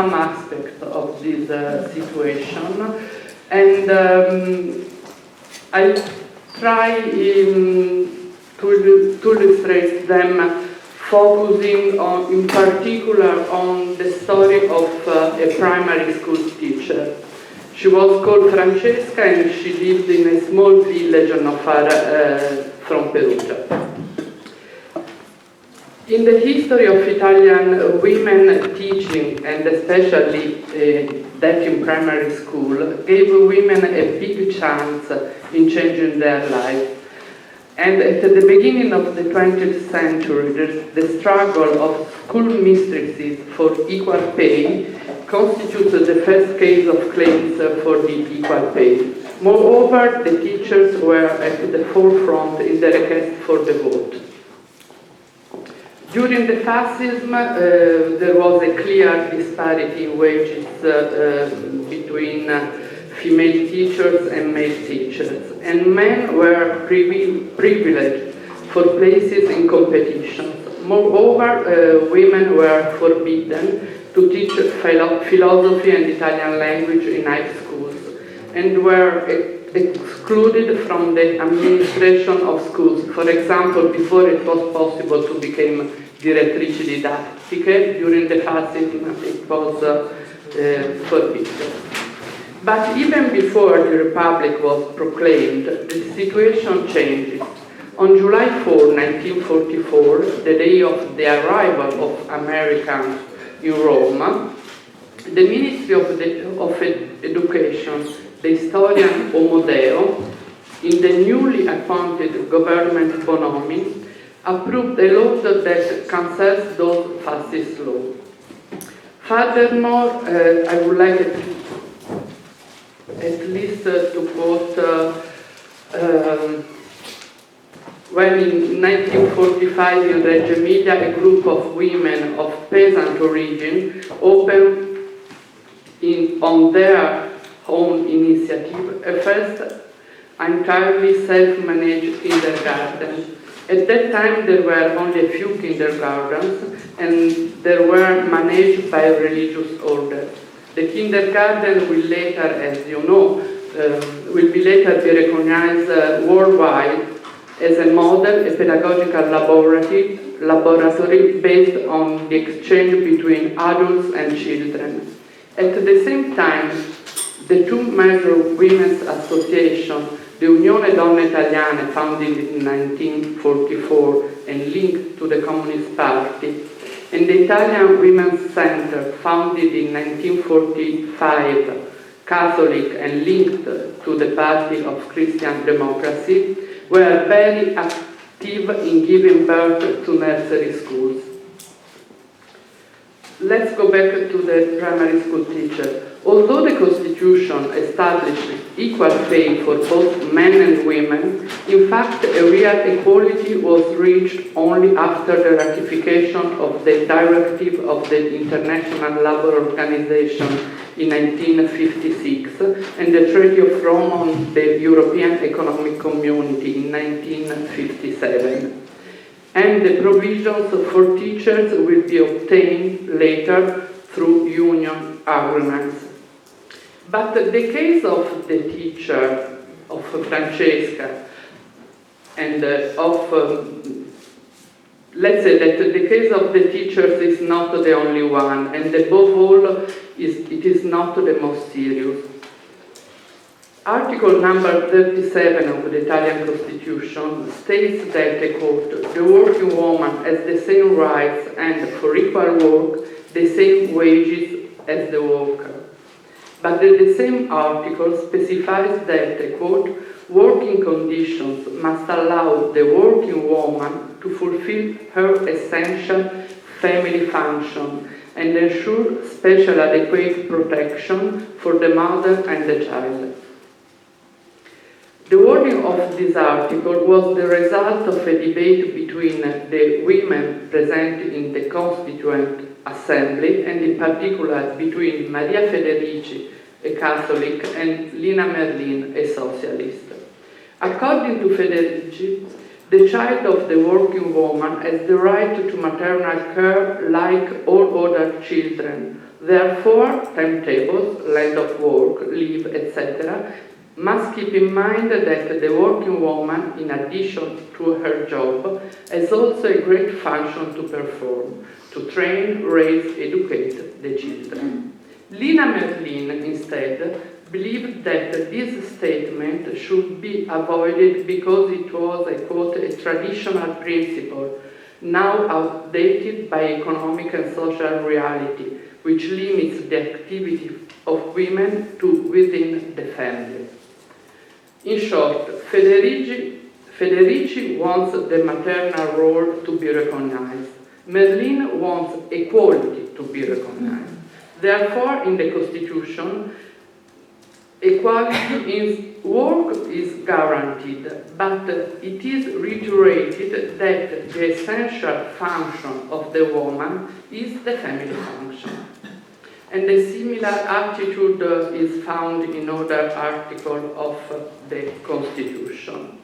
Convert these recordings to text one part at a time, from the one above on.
some aspects of this situation, and I try to illustrate them, focusing on, in particular on the story of a primary school teacher. She was called Francesca, and she lived in a small village not far from Perugia. In the history of Italian women teaching, and especially that in primary school, gave women a big chance in changing their lives. And at the beginning of the 20th century, the struggle of school mistresses for equal pay constitutes the first case of claims for the equal pay. Moreover, the teachers were at the forefront in the request for the vote. During the fascism, there was a clear disparity in wages between female teachers and male teachers, and men were privileged for places in competitions. Moreover, women were forbidden to teach philosophy and Italian language in high schools, and were excluded from the administration of schools. For example, before it was possible to become direttrici didattiche, during the fascism it was forbidden. But even before the Republic was proclaimed, the situation changes. On July 4, 1944, the day of the arrival of Americans in Rome, the Ministry of Education, the historian Omodeo, in the newly appointed government Bonomi, approved a law that cancels those fascist laws. Furthermore, I would like at least to quote when in 1945 in Reggio Emilia a group of women of peasant origin opened on their own initiative a first entirely self-managed kindergarten. At that time there were only a few kindergartens, and they were managed by religious orders. The kindergarten will later, as you know, will be later be recognized worldwide as a model, a pedagogical laboratory based on the exchange between adults and children. At the same time, the two major women's associations, the Unione Donne Italiane, founded in 1944 and linked to the Communist Party, and the Italian Women's Center, founded in 1945, Catholic and linked to the Party of Christian Democracy, were very active in giving birth to nursery schools. Let's go back to the primary school teacher. Although the Constitution established equal pay for both men and women, in fact a real equality was reached only after the ratification of the Directive of the International Labour Organization in 1956 and the Treaty of Rome on the European Economic Community in 1957. And the provisions for teachers will be obtained later through union agreements. But the case of the teacher, of Francesca, and let's say that the case of the teachers is not the only one, and above all, it is not the most serious. Article number 37 of the Italian Constitution states that, I quote, "The working woman has the same rights and, for equal work, the same wages as the worker." But the same article specifies that, I quote, "Working conditions must allow the working woman to fulfill her essential family function and ensure special adequate protection for the mother and the child." The wording of this article was the result of a debate between the women present in the Constituent Assembly, and in particular between Maria Federici, a Catholic, and Lina Merlin, a socialist. According to Federici, The child of the working woman has the right to maternal care like all other children. Therefore, timetables, land of work, leave, etc., must keep in mind that the working woman, in addition to her job, has also a great function to perform, to train, raise, educate the children. Lina Merlin, instead, believed that this statement should be avoided because it was, I quote, a traditional principle, now outdated by economic and social reality, which limits the activity of women to within the family. In short, Federici wants the maternal role to be recognized. Merlin wants equality to be recognized. Therefore, in the Constitution, equality in work is guaranteed, but it is reiterated that the essential function of the woman is the family function. And a similar attitude is found in other articles of the Constitution.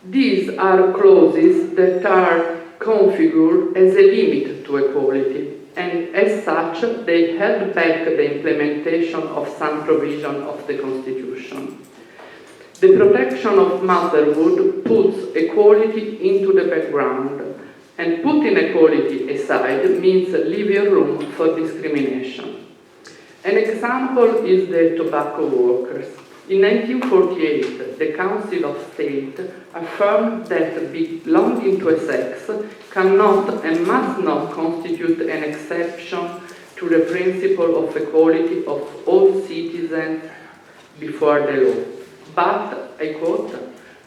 These are clauses that are configured as a limit to equality, and as such, they held back the implementation of some provision of the Constitution. The protection of motherhood puts equality into the background, and putting equality aside means leaving room for discrimination. An example is the tobacco workers. In 1948, the Council of State affirmed that belonging to a sex cannot and must not constitute an exception to the principle of equality of all citizens before the law. But, I quote,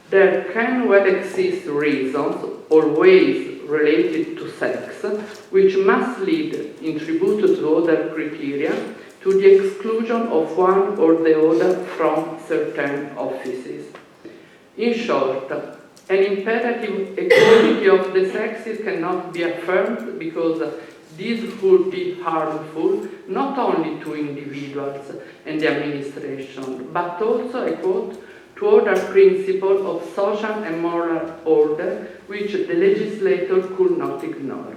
there can well exist reasons, always related to sex, which must lead, in tribute to other criteria, to the exclusion of one or the other from certain offices. In short, an imperative equality of the sexes cannot be affirmed because this would be harmful not only to individuals and the administration, but also, I quote, to other principles of social and moral order which the legislator could not ignore.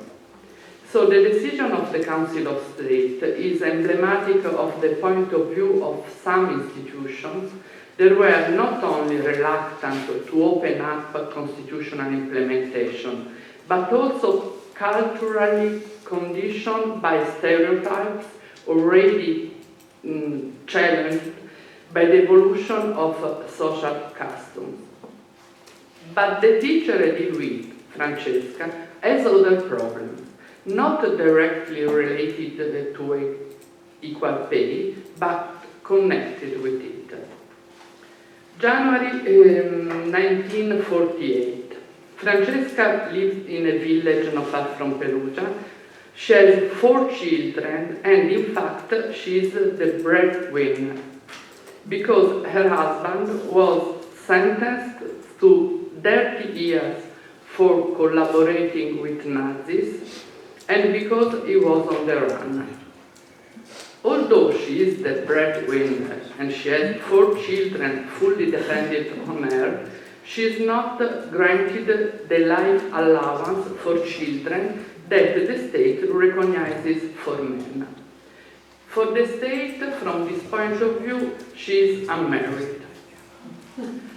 So the decision of the Council of State is emblematic of the point of view of some institutions that were not only reluctant to open up constitutional implementation, but also culturally conditioned by stereotypes already challenged by the evolution of social customs. But the teacher I deal with, Francesca, has other problems, not directly related to equal pay, but connected with it. January 1948. Francesca lives in a village not far from Perugia. She has 4 children, and in fact, she is the breadwinner, because her husband was sentenced to 30 years for collaborating with Nazis, and because he was on the run. Although she is the breadwinner and she has 4 children fully dependent on her, she is not granted the life allowance for children that the state recognizes for men. For the state, from this point of view, she is unmarried.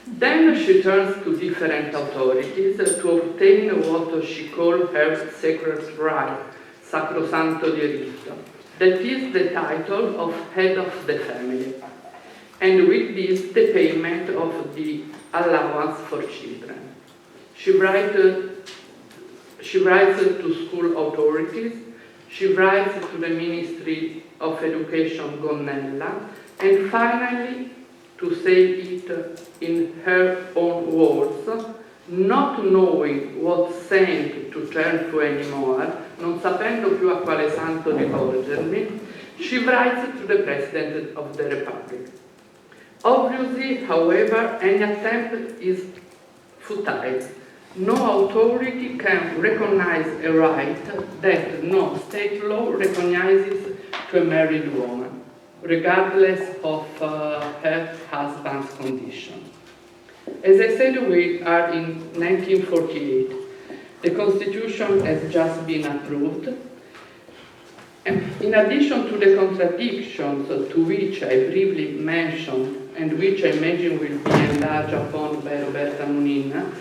Then she turns to different authorities to obtain what she calls her sacred right, sacrosanto diritto. That is the title of head of the family, and with this the payment of the allowance for children. She writes to school authorities, she writes to the Ministry of Education Gonnella, and finally, to say it in her own words, not knowing what saint to turn to anymore, non sapendo più a quale santo rivolgermi, she writes to the President of the Republic. Obviously, however, any attempt is futile. No authority can recognize a right that no state law recognizes to a married woman, regardless of her husband's condition. As I said, we are in 1948. The Constitution has just been approved. And in addition to the contradictions to which I briefly mentioned, and which I imagine will be enlarged upon by Roberta Nunin,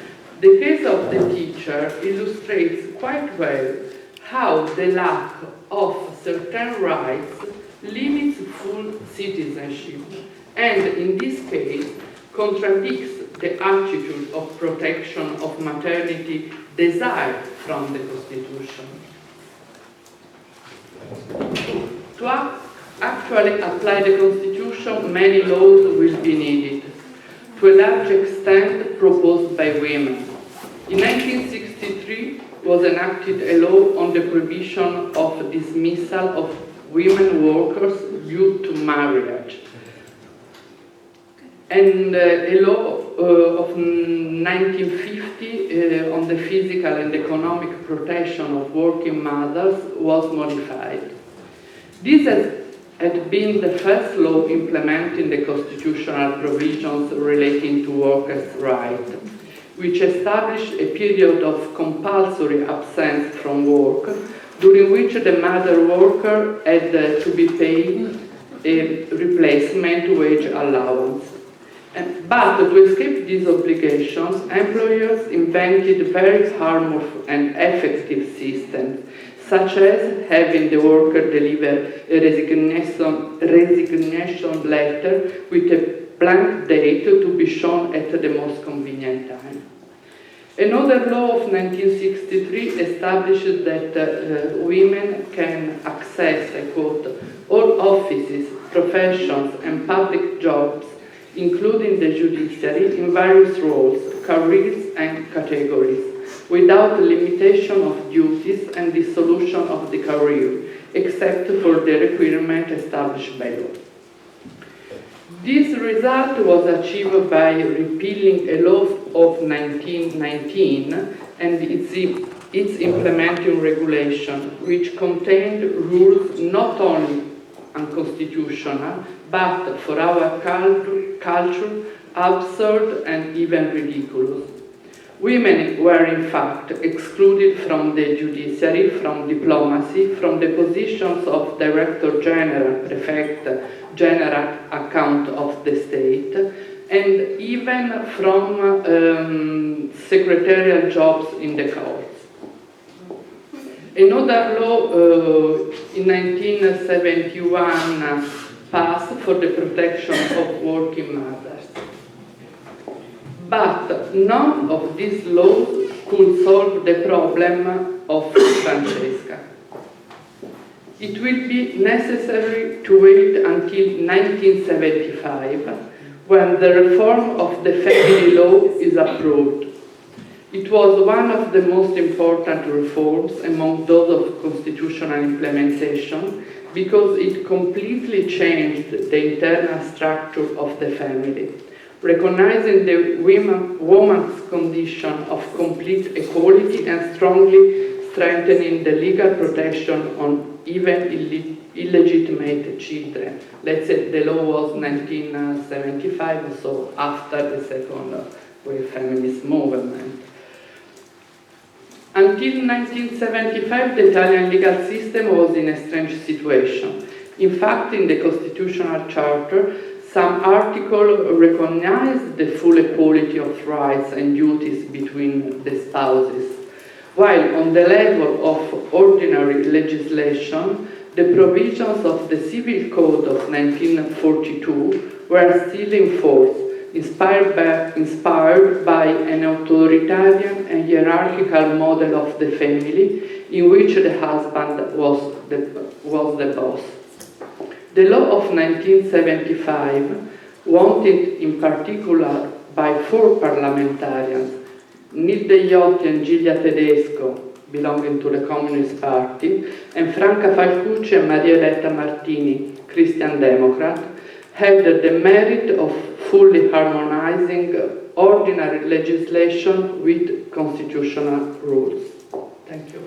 the case of the teacher illustrates quite well how the lack of certain rights limits full citizenship, and in this case contradicts the attitude of protection of maternity desired from the Constitution. To actually apply the Constitution, many laws will be needed, to a large extent proposed by women. In 1963 was enacted a law on the prohibition of dismissal of women workers due to marriage, and a law of 1950 on the physical and economic protection of working mothers was modified. This had been the first law implementing the constitutional provisions relating to workers' rights, which established a period of compulsory absence from work, during which the mother worker had to be paid a replacement wage allowance. But to escape these obligations, employers invented very harmful and effective systems, such as having the worker deliver a resignation letter with a blank date to be shown at the most convenient time. Another law of 1963 established that women can access, I quote, all offices, professions, and public jobs, including the judiciary, in various roles, careers, and categories, without limitation of duties and dissolution of the career, except for the requirement established by law. This result was achieved by repealing a law of 1919 and its implementing regulation, which contained rules not only unconstitutional, but for our culture, absurd and even ridiculous. Women were in fact excluded from the judiciary, from diplomacy, from the positions of Director General, Prefect, General Account of the State, and even from secretarial jobs in the courts. Another law in 1971 passed for the protection of working mothers. But none of these laws could solve the problem of Francesca. It will be necessary to wait until 1975, when the reform of the family law is approved. It was one of the most important reforms among those of constitutional implementation, because it completely changed the internal structure of the family, recognizing the woman's condition of complete equality and strongly strengthening the legal protection on even illegitimate children. Let's say the law was 1975, so after the second feminist movement. Until 1975, the Italian legal system was in a strange situation. In fact, in the Constitutional Charter, some articles recognize the full equality of rights and duties between the spouses, while on the level of ordinary legislation, the provisions of the Civil Code of 1942 were still in force, inspired by an authoritarian and hierarchical model of the family in which the husband was the boss. The law of 1975, wanted in particular by 4 parliamentarians, Nilde Iotti and Giglia Tedesco, belonging to the Communist Party, and Franca Falcucci and Maria Eletta Martini, Christian Democrat, had the merit of fully harmonizing ordinary legislation with constitutional rules. Thank you.